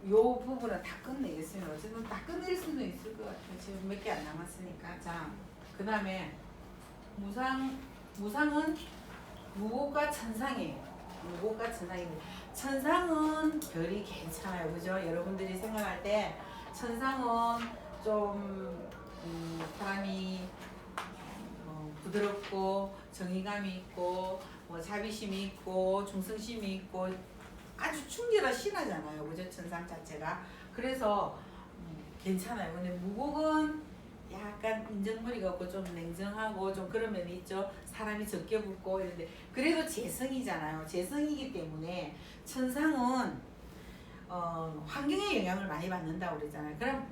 요 부분은 다 끝내겠습니다. 어쨌든 다 끝낼 수는 있을 것 같아요. 지금 몇 개 안 남았으니까. 자, 그 다음에 무상은 무고가 천상이에요. 무고가 천상입니다. 천상은 별이 괜찮아요. 그죠? 여러분들이 생각할 때 천상은 좀 사람이 부드럽고 정의감이 있고 뭐 자비심이 있고 중성심이 있고 아주 충실한 신하잖아요. 그죠? 천상 자체가. 그래서 괜찮아요. 근데 무곡은 약간 인정머리가 없고 좀 냉정하고 좀 그런 면이 있죠. 사람이 적게 붙고 이런데 그래도 재성이잖아요. 재성이기 때문에 천상은 환경의 영향을 많이 받는다고 그러잖아요. 그럼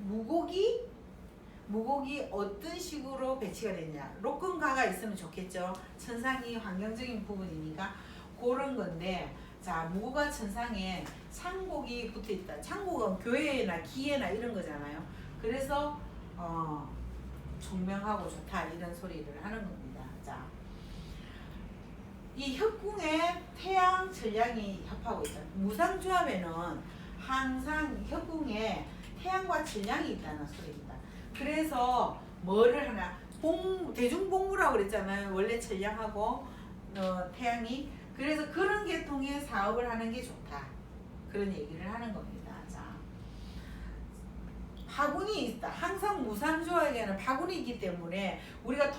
무곡이 어떤 식으로 배치가 되냐. 로건가가 있으면 좋겠죠. 천상이 환경적인 부분이니까 그런 건데 자, 무고가 천상에 창곡이 붙어 있다. 창곡은 교회나 기회나 이런 거잖아요. 그래서 총명하고 좋다 이런 소리를 하는 겁니다. 자, 이 협궁에 태양, 천량이 협하고 있다. 무상조합에는 항상 협궁에 태양과 천량이 있다는 소리입니다. 그래서 뭐를 하나 대중복무라고 그랬잖아요. 원래 천량하고 태양이 그래서 그런 계통의 사업을 하는 게 좋다. 그런 얘기를 하는 겁니다. 자, 파군이 있다. 항상 무상조합에는 파군이 있기 때문에 우리가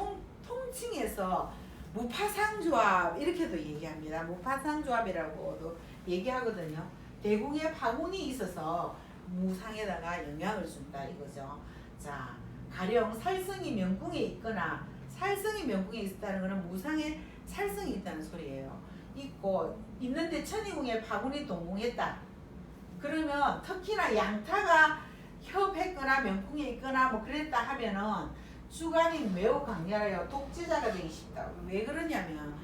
통칭해서 무파상조합 이렇게도 얘기합니다. 무파상조합이라고도 얘기하거든요. 대궁에 파군이 있어서 무상에다가 영향을 준다 이거죠. 자, 가령 살성이 명궁에 있거나 살성이 명궁에 있다는 것은 무상에 살성이 있다는 소리예요. 있는데 천희궁에 파군이 동궁했다. 그러면 특히나 양타가 협했거나 명궁에 있거나 뭐 그랬다 하면은 주관이 매우 강렬해요. 독재자가 되기 쉽다. 왜 그러냐면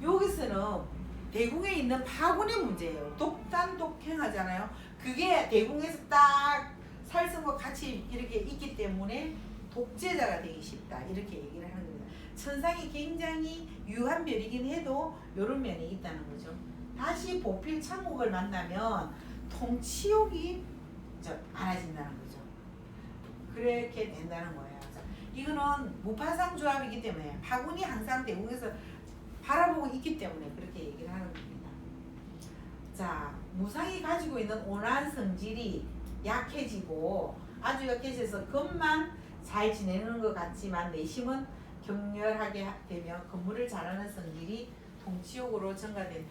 여기서는 대궁에 있는 파군의 문제예요. 독단독행하잖아요. 그게 대궁에서 딱 살성과 같이 이렇게 있기 때문에 독재자가 되기 쉽다. 이렇게 얘기를 하는 겁니다. 천상이 굉장히 유한 별이긴 해도 이런 면이 있다는 거죠. 다시 보필 창곡을 만나면 통치욕이 많아진다는 거죠. 그렇게 된다는 거예요. 이거는 무파상 조합이기 때문에 파군이 항상 대궁에서 바라보고 있기 때문에 그렇게 얘기를 하는 겁니다. 자, 무상이 가지고 있는 온화한 성질이 약해지고 아주 약해져서 겉만 잘 지내는 것 같지만 내심은 격렬하게 되며 건물을 잘하는 성질이 통치욕으로 증가된.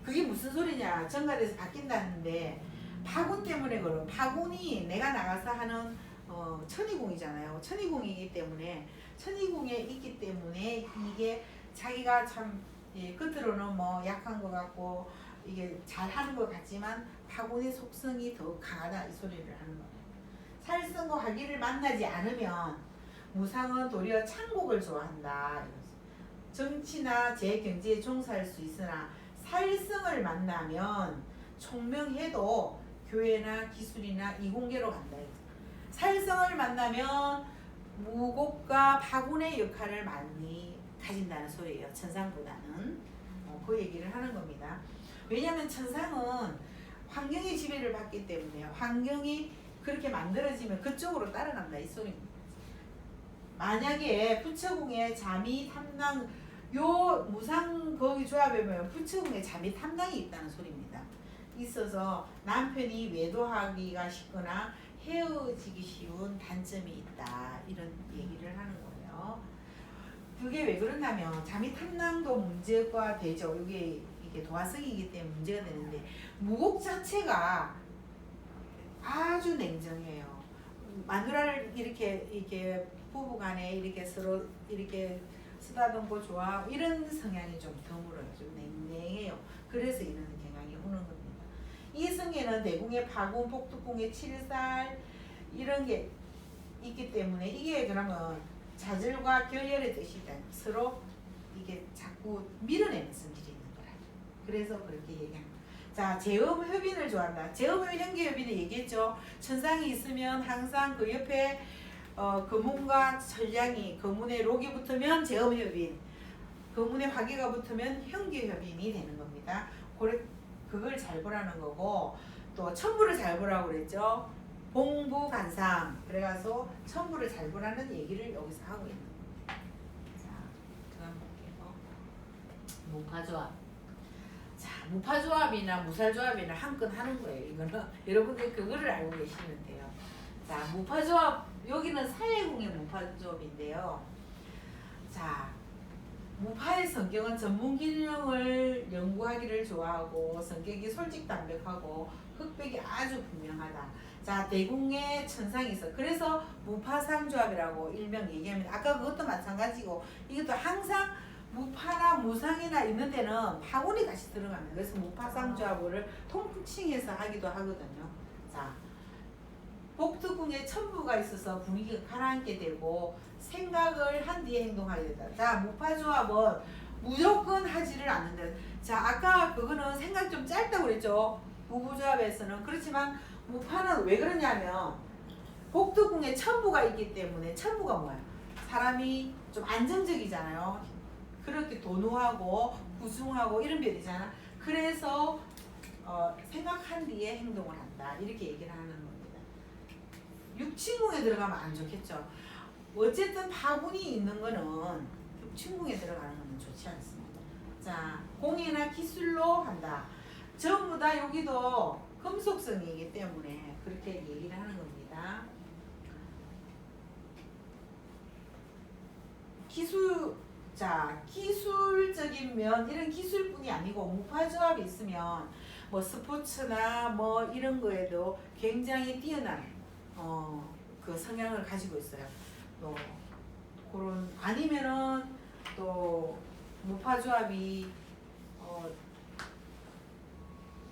그게 무슨 소리냐. 증가돼서 바뀐다는데 파군 때문에 그런. 파군이 내가 나가서 하는 천희궁이잖아요. 천희궁이기 때문에 천희궁에 있기 때문에 이게 자기가 참 겉으로는 뭐 약한 것 같고 이게 잘하는 것 같지만 파군의 속성이 더 강하다 이 소리를 하는 거예요. 살성과 화기를 만나지 않으면 무상은 도리어 창곡을 좋아한다. 정치나 재경제에 종사할 수 있으나 살성을 만나면 총명해도 교회나 기술이나 이공계로 간다. 살성을 만나면 무곡과 파군의 역할을 많이 가진다는 소리예요. 천상보다는 그 얘기를 하는 겁니다. 왜냐하면 천상은 환경의 지배를 받기 때문에 환경이 그렇게 만들어지면 그쪽으로 따라간다 이 소리입니다. 만약에 부처궁에 잠이 탐당 요 무상 거기 조합에 보면 부처궁에 잠이 탐당이 있다는 소리입니다. 있어서 남편이 외도하기가 쉽거나 헤어지기 쉬운 단점이 있다 이런 얘기를 하는 거예요. 그게 왜 그러냐면 잠이 탐낭도 문제가 되죠. 이게 도화성이기 때문에 문제가 되는데 무곡 자체가 아주 냉정해요. 마누라를 이렇게 부부간에 이렇게 서로 이렇게 쓰다듬고 좋아 이런 성향이 좀 드물어요. 좀 냉랭해요. 그래서 이런 경향이 오는 겁니다. 이 성에는 대궁의 파군, 복두궁의 칠살 이런 게 있기 때문에 이게 그러면 자절과 결렬의 뜻이 있다. 서로 이게 자꾸 밀어내는 성질이 있는 거라. 그래서 그렇게 얘기합니다. 자, 제음협인을 좋아한다. 제음협인 형계협인을 얘기했죠. 천상이 있으면 항상 그 옆에 거문과 천량이 거문에 록이 붙으면 제음협인, 거문에 화기가 붙으면 형계협인이 되는 겁니다. 그걸 잘 보라는 거고 또 천부를 잘 보라고 그랬죠. 봉부간상. 그래가서 천부를 잘 보라는 얘기를 여기서 하고 있는 겁니다. 자, 그다음 볼게요. 무파조합. 자, 무파조합이나 무살조합이나 한 건 하는 거예요. 이거는 여러분들 그거를 알고 계시면 돼요. 자, 무파조합. 여기는 사회공의 무파조합인데요. 자, 무파의 성격은 전문 기능을 연구하기를 좋아하고 성격이 솔직담백하고 흑백이 아주 분명하다. 자, 대궁의 천상이 있어. 그래서 무파상조합이라고 일명 얘기합니다. 아까 그것도 마찬가지고 이것도 항상 무파나 무상이나 있는 데는 파군이 같이 들어갑니다. 그래서 무파상조합을 통칭해서 하기도 하거든요. 자, 복두궁에 천부가 있어서 분위기가 가라앉게 되고 생각을 한 뒤에 행동하게 된다. 자, 무파조합은 무조건 하지를 않는다. 자, 아까 그거는 생각 좀 짧다고 그랬죠. 부부조합에서는. 그렇지만 무파는 왜 그러냐면 복두궁에 천부가 있기 때문에. 천부가 뭐야? 사람이 좀 안정적이잖아요. 그렇게 도노하고 구중하고 이런 별이잖아. 그래서 생각한 뒤에 행동을 한다. 이렇게 얘기를 하는 겁니다. 육친궁에 들어가면 안 좋겠죠. 어쨌든 파군이 있는 거는 육친궁에 들어가는 거는 좋지 않습니다. 자, 공예나 기술로 한다. 전부 다 여기도 금속성이기 때문에 그렇게 얘기를 하는 겁니다. 자, 기술적인 면, 이런 기술뿐이 아니고 무파조합이 있으면 뭐 스포츠나 뭐 이런 거에도 굉장히 뛰어난 그 성향을 가지고 있어요. 또 그런 아니면은 또 무파조합이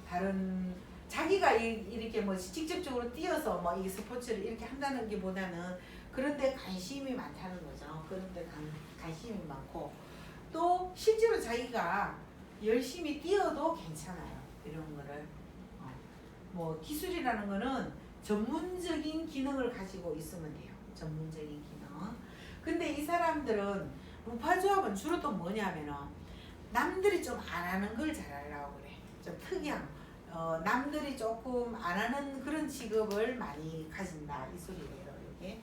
다른 자기가 이렇게 뭐 직접적으로 뛰어서 뭐 이 스포츠를 이렇게 한다는 게 보다는 그런데 관심이 많다는 거죠. 그런데 관심이 많고 또 실제로 자기가 열심히 뛰어도 괜찮아요. 이런 거를 뭐 기술이라는 거는 전문적인 기능을 가지고 있으면 돼요. 전문적인 기능. 근데 이 사람들은 무파조합은 주로 또 뭐냐면은 남들이 좀 안 하는 걸 잘하려고 그래. 좀 특이한 남들이 조금 안 하는 그런 직업을 많이 가진다. 이 소리예요. 이게.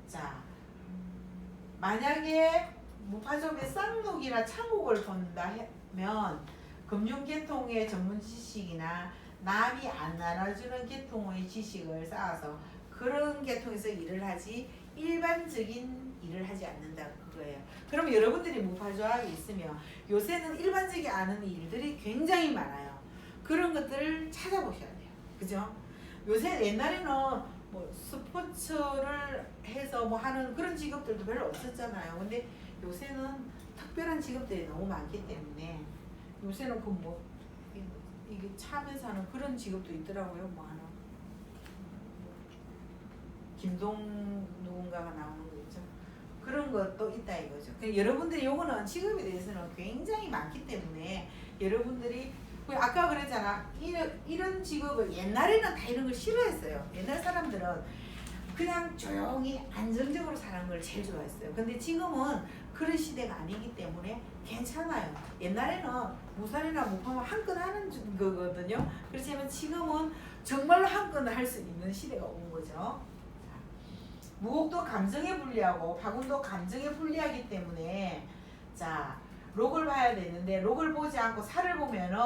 자, 만약에 무파조합의 쌍록이나 창곡을 본다 하면 금융계통의 전문 지식이나 남이 안 나눠주는 계통의 지식을 쌓아서 그런 계통에서 일을 하지 일반적인 일을 하지 않는다 그거예요. 그럼 여러분들이 무파조합이 있으면 요새는 일반적이 않은 일들이 굉장히 많아요. 그런 것들을 찾아보셔야 돼요. 그죠? 요새 옛날에는 뭐 스포츠를 해서 뭐 하는 그런 직업들도 별로 없었잖아요. 근데 요새는 특별한 직업들이 너무 많기 때문에 요새는 그 뭐 이게 차면서 하는 그런 직업도 있더라고요. 뭐 하나 김동 누군가가 나오는 거 있죠. 그런 것도 있다 이거죠. 여러분들이 요거는 직업에 대해서는 굉장히 많기 때문에 여러분들이 아까 그랬잖아. 이런 직업을 옛날에는 다 이런 걸 싫어했어요. 옛날 사람들은 그냥 조용히 안정적으로 사는 걸 제일 좋아했어요. 근데 지금은 그런 시대가 아니기 때문에 괜찮아요. 옛날에는 무살이나 무파만 한 건 하는 거거든요. 그렇지만 지금은 정말로 한 건을 할 수 있는 시대가 온 거죠. 무곡도 감정에 불리하고 파군도 감정에 불리하기 때문에 자, 록을 봐야 되는데 록을 보지 않고 살을 보면은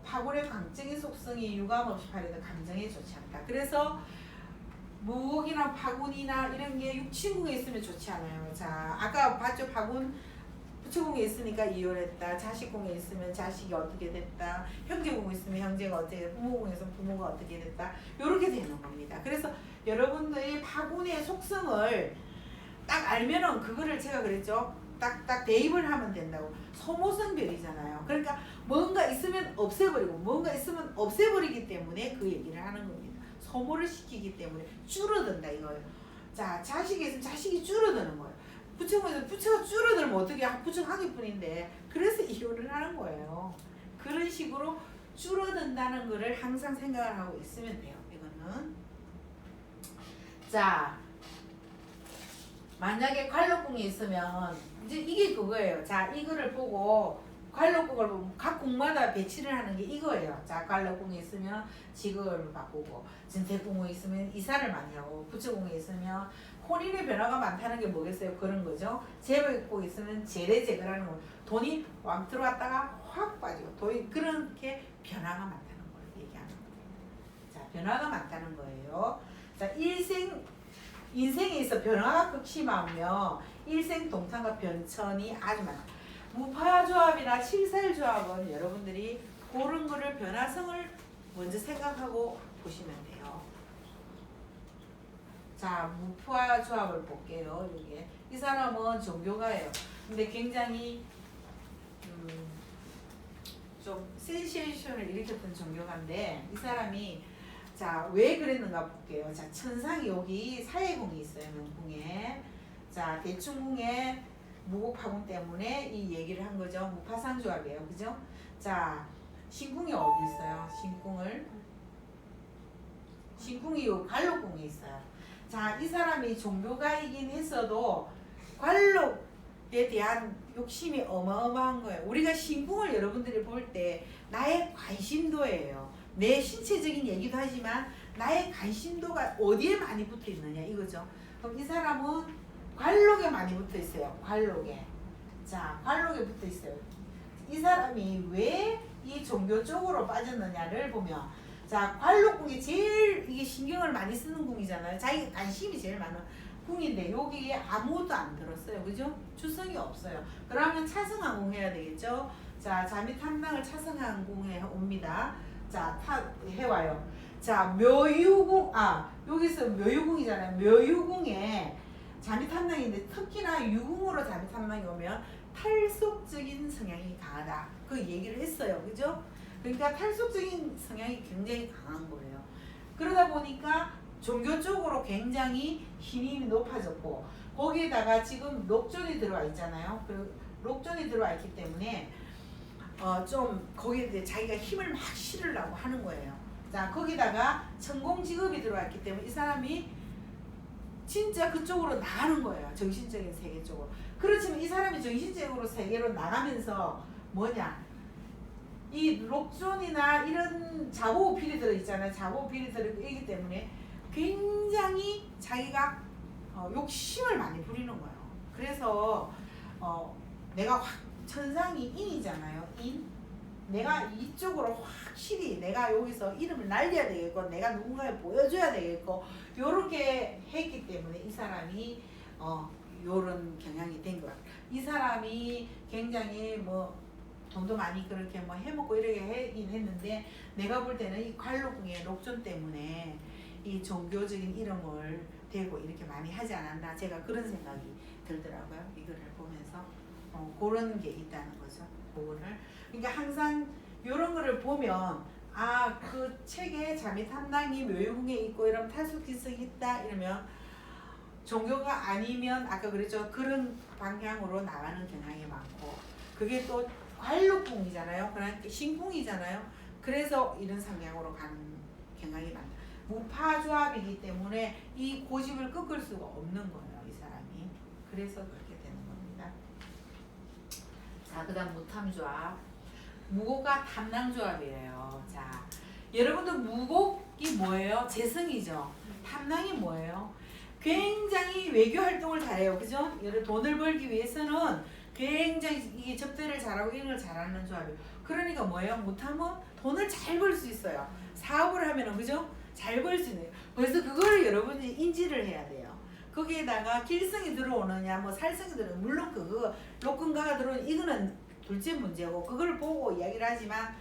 파군의 강적인 속성이 유감없이 발휘된 감정에 좋지 않다. 그래서 무곡이나 파군이나 이런 게 육친궁에 있으면 좋지 않아요. 자, 아까 봤죠? 파군 부처궁에 있으니까 이혼했다. 자식궁에 있으면 자식이 어떻게 됐다. 형제궁에 있으면 형제가 어떻게 됐다. 부모궁에서 부모가 어떻게 됐다. 이렇게 되는 겁니다. 그래서 여러분들이 파군의 속성을 딱 알면은 그거를 제가 그랬죠. 딱 대입을 하면 된다고. 소모성별이잖아요. 그러니까 뭔가 있으면 없애버리고 뭔가 있으면 없애버리기 때문에 그 얘기를 하는 겁니다. 소모를 시키기 때문에 줄어든다 이거예요. 자, 자식이 있으면 자식이 줄어드는 거예요. 부처에서 부처가 줄어들면 어떻게 부처하기 뿐인데 그래서 이혼을 하는 거예요. 그런 식으로 줄어든다는 거를 항상 생각을 하고 있으면 돼요. 이거는. 자, 만약에 관록궁이 있으면 이제 이게 그거예요. 자, 이거를 보고 관록궁을 각 궁마다 배치를 하는 게 이거예요. 자, 관록궁에 있으면 직업을 바꾸고, 진택궁에 있으면 이사를 많이 하고, 부처궁에 있으면 혼인의 변화가 많다는 게 뭐겠어요? 그런 거죠. 재벌궁에 있으면 재래재거라는 거. 돈이 왕 들어왔다가 확 빠지고, 돈이 그렇게 변화가 많다는 걸 얘기하는 거예요. 자, 변화가 많다는 거예요. 자, 인생에 있어 변화가 극심하며 일생동탄과 변천이 아주 많아. 무파조합이나 칠살조합은 여러분들이 그런 거를 변화성을 먼저 생각하고 보시면 돼요. 자, 무파조합을 볼게요. 이게 이 사람은 종교가예요. 근데 굉장히 좀 센세이션을 일으켰던 종교가인데 이 사람이 자, 왜 그랬는가 볼게요. 자, 천상이 여기 사해궁이 있어요. 명궁에. 자, 대충궁에 무곡파궁 때문에 이 얘기를 한 거죠. 무파상조합이에요. 그죠? 자, 신궁이 어디 있어요? 신궁이 요 관록궁에 있어요. 자, 이 사람이 종교가이긴 했어도 관록에 대한 욕심이 어마어마한 거예요. 우리가 신궁을 여러분들이 볼 때 나의 관심도예요. 내 신체적인 얘기도 하지만 나의 관심도가 어디에 많이 붙어 있느냐 이거죠. 그럼 이 사람은 관록에 많이 붙어 있어요. 관록에. 자, 관록에 붙어 있어요. 이 사람이 왜 이 종교 쪽으로 빠졌느냐를 보면, 자, 관록궁이 제일 이게 신경을 많이 쓰는 궁이잖아요. 자기 관심이 제일 많은 궁인데 여기에 아무것도 안 들었어요. 그죠? 주성이 없어요. 그러면 차성항궁 해야 되겠죠? 자, 자미탐당을 차성항궁에 옵니다. 자, 해와요. 자, 묘유궁, 여기서 묘유궁이잖아요. 묘유궁에 자미탐당인데 특히나 유궁으로 자미탐당이 오면 탈속적인 성향이 강하다. 그 얘기를 했어요. 그죠? 그러니까 탈속적인 성향이 굉장히 강한 거예요. 그러다 보니까 종교 쪽으로 굉장히 힘이 높아졌고, 거기에다가 지금 록존이 들어와 있잖아요. 그 록존이 들어와 있기 때문에 좀 거기에 대해 자기가 힘을 막 실으려고 하는 거예요. 자, 거기다가 천공직업이 들어왔기 때문에 이 사람이 진짜 그쪽으로 나가는 거예요. 정신적인 세계 쪽으로. 그렇지만 이 사람이 정신적으로 세계로 나가면서 뭐냐, 이 록존이나 이런 자보필이 들어있잖아요. 자보필이 들어있기 때문에 굉장히 자기가 욕심을 많이 부리는 거예요. 그래서 내가 천상이 인이잖아요. 인. 내가 이쪽으로 확실히 내가 여기서 이름을 날려야 되겠고 내가 누군가에 보여줘야 되겠고 요렇게 했기 때문에 이 사람이 요런 경향이 된 거야. 이 사람이 굉장히 뭐 돈도 많이 그렇게 뭐 해먹고 이렇게 하긴 했는데 내가 볼 때는 이 관록궁의 록존 때문에 이 종교적인 이름을 대고 이렇게 많이 하지 않았나, 제가 그런 생각이 들더라고요. 이거를 보면서 그런 게 있다는 거죠. 그거를. 그러니까 항상 이런 거를 보면 그 책에 자미탐당이 묘유궁에 있고 이러면 탈속지성이 있다 이러면 종교가 아니면 아까 그랬죠. 그런 방향으로 나가는 경향이 많고, 그게 또 관록궁이잖아요. 그러니까 신궁이잖아요. 그래서 이런 성향으로 가는 경향이 많다. 무파조합이기 때문에 이 고집을 꺾을 수가 없는 거예요. 이 사람이. 그래서 그렇게 되는 겁니다. 자, 그 다음 무탐조합. 무곡과 탐낭조합이에요. 자, 여러분들 무곡이 뭐예요? 재성이죠. 탐낭이 뭐예요? 굉장히 외교 활동을 잘해요. 그죠? 돈을 벌기 위해서는 굉장히 이게 접대를 잘하고 이런 걸 잘하는 조합이에요. 그러니까 뭐예요? 무탐은 돈을 잘 벌 수 있어요. 사업을 하면은, 그죠? 잘 벌 수 있는. 그래서 그거를 여러분이 인지를 해야 돼요. 거기에다가 길성이 들어오느냐, 뭐 살성이 들어오느냐, 물론 그거 록근가가 들어오는 이거는 둘째 문제고, 그걸 보고 이야기를 하지만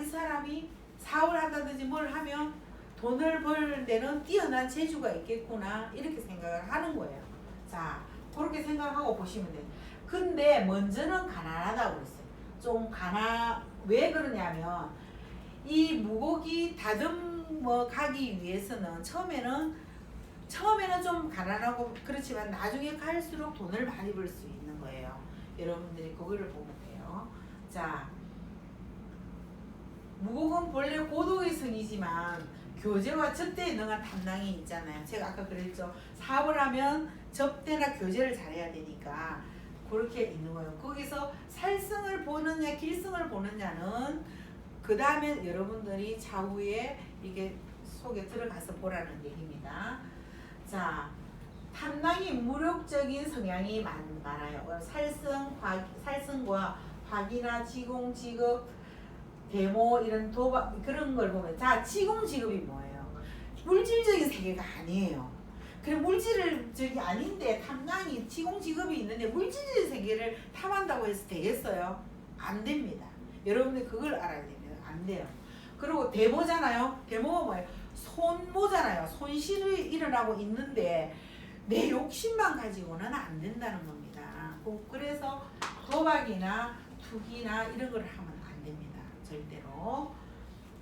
이 사람이 사업을 한다든지 뭘 하면 돈을 벌 데는 뛰어난 재주가 있겠구나 이렇게 생각을 하는 거예요. 자, 그렇게 생각하고 보시면 돼요. 근데 먼저는 가난하다고 그랬어요. 좀 왜 그러냐면 이 무곡이 다듬어 가기 위해서는 처음에는 좀 가난하고 그렇지만 나중에 갈수록 돈을 많이 벌 수 있는 거예요. 여러분들이 그거를 보면 돼요. 자, 무곡은 본래 고도의 성이지만 교제와 접대에 능한 탐낭이 있잖아요. 제가 아까 그랬죠. 사업을 하면 접대나 교제를 잘해야 되니까 그렇게 있는 거예요. 거기서 살성을 보느냐 길성을 보느냐는 그 다음에 여러분들이 차후에 이게 속에 들어가서 보라는 얘기입니다. 자, 탐낭이 무력적인 성향이 많아요. 살성과 화기나 지공, 직업, 대모 이런 도박 그런 걸 보면 자 지공, 직업이 뭐예요? 물질적인 세계가 아니에요. 그래 물질을 저기 아닌데 탐낭이 지공, 직업이 있는데 물질적인 세계를 탐한다고 해서 되겠어요? 안 됩니다. 여러분들 그걸 알아야 됩니다. 안 돼요. 그리고 대모잖아요. 대모가 뭐예요? 손모잖아요. 손실이 일어나고 있는데 내 욕심만 가지고는 안 된다는 겁니다. 그래서 도박이나 투기나 이런 걸 하면 안 됩니다. 절대로.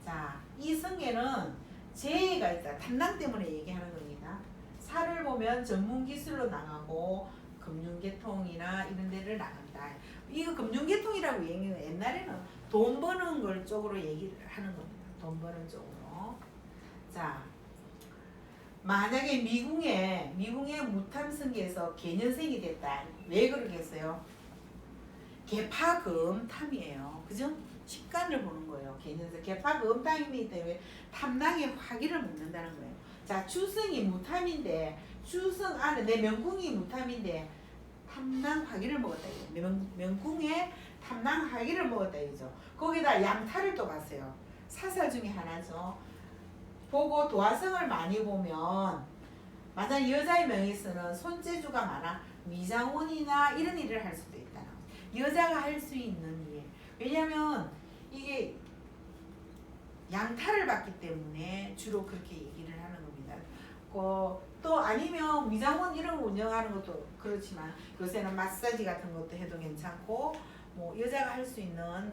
자, 이 성에는 재해가 있다. 탐낭 때문에 얘기하는 겁니다. 살을 보면 전문 기술로 나가고 금융계통이나 이런 데를 나간다. 이거 금융계통이라고 얘기해요. 옛날에는 돈 버는 걸 쪽으로 얘기를 하는 겁니다. 돈 버는 쪽으로. 자, 만약에 미궁에 무탐성계에서 개년생이 됐다. 왜 그러겠어요? 개파금탐이에요. 그죠? 식간을 보는 거예요. 개년생. 개파금탐이기 때문에 탐낭의 화기를 먹는다는 거예요. 자, 주성이 무탐인데 주성 안에 내 명궁이 무탐인데 탐낭 화기를 먹었다. 명궁에 탐낭 화기를 먹었다 이죠. 거기다 양탈을 또 봤어요. 사설 중에 하나죠. 보고 도화성을 많이 보면 만약 여자의 명에서는 손재주가 많아 미장원이나 이런 일을 할 수도 있다. 여자가 할 수 있는 일. 왜냐면 이게 양탈을 받기 때문에 주로 그렇게 얘기를 하는 겁니다. 또 아니면 미장원 이런 거 운영하는 것도 그렇지만 요새는 마사지 같은 것도 해도 괜찮고 뭐 여자가 할 수 있는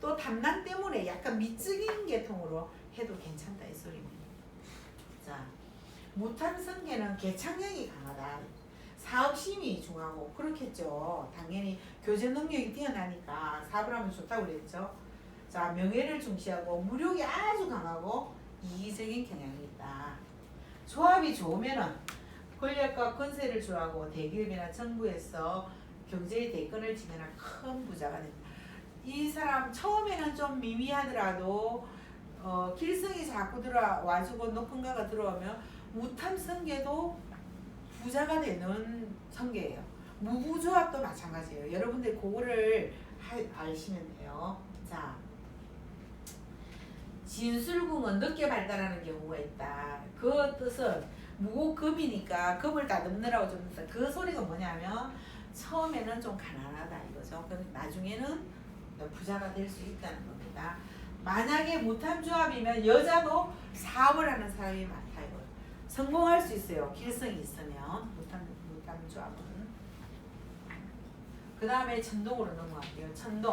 또 탐낭 때문에 약간 미적인 계통으로 해도 괜찮다 이 소리입니다. 자, 무탐성계는 개창력이 강하다. 사업심이 중하고 그렇겠죠. 당연히 교제 능력이 뛰어나니까 사업을 하면 좋다고 그랬죠. 자, 명예를 중시하고 무력이 아주 강하고 이기적인 경향이 있다. 조합이 좋으면은 권력과 권세를 좋아하고 대기업이나 정부에서 경제의 대권을 지내는 큰 부자가 됩니다. 이 사람 처음에는 좀 미미하더라도 길성이 자꾸 들어와주고 높은 가가 들어오면 무탐성계도 부자가 되는 성계예요. 무부조합도 마찬가지예요. 여러분들 그거를 아시면 돼요. 자, 진술궁은 늦게 발달하는 경우가 있다. 그 뜻은 무고금이니까 금을 다듬느라고 좀 그 소리가 뭐냐면 처음에는 좀 가난하다 이거죠. 그럼 나중에는 부자가 될 수 있다는 겁니다. 만약에 무탐조합이면 여자도 사업을 하는 사람이 많다 이거예요. 성공할 수 있어요. 길성이 있으면 무탐조합은. 그 다음에 천동으로 넘어갈게요. 천동.